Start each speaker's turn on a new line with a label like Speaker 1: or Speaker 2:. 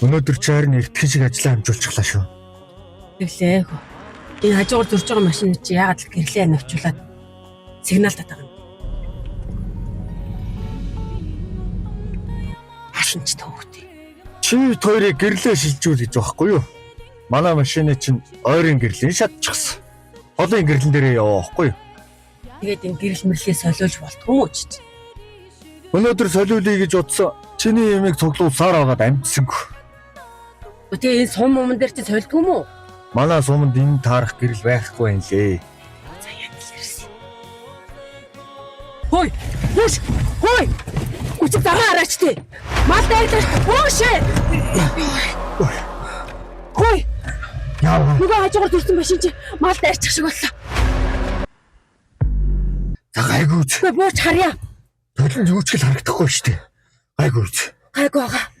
Speaker 1: Өнөөдөр ч харин эртхэн шиг ажиллаа хамжуулчихлаа шүү.
Speaker 2: Тэглээ. Энэ хажуугаар зурж байгаа машин чи яагаад л гэрлээ навчуулаад сигнал татаад байгаа юм. Машин ч төвхтэй.
Speaker 1: Чи хоёрыг гэрлээ шилжүүл гэж байхгүй юу? Манай машины чинь ойрын гэрлийн шатчихсан. Холын гэрлэн дээрээ явахгүй юу?
Speaker 2: Тэгээд энэ гэрэл мэрлээ солиулж болтгүй юм уу ч.
Speaker 1: Өнөөдөр солиулъя гэж утсан. Чиний ямиг цуглуулсаар байгаад амжсангүй.
Speaker 2: Тэгээ энэ сум момон дээр чи солидгүй юм уу?
Speaker 1: Манай суманд энэ таарах гэрэл байхгүй юм лээ.
Speaker 2: За яг л ярьсан. Хой! Хөөш! Хой! Үчиг дараа араач тий. Мал дайглаж хөөшээ. Хой!
Speaker 1: Яа.
Speaker 2: Нөгөө хажуугаар төрсэн машин чи мал дайрчих шиг боллоо.
Speaker 1: За гайгүй.
Speaker 2: Бууч харъя.
Speaker 1: Төлөнд юу ч хэл харагдахгүй шүү дээ. Гайгүй.
Speaker 2: Гайгүй байгаа.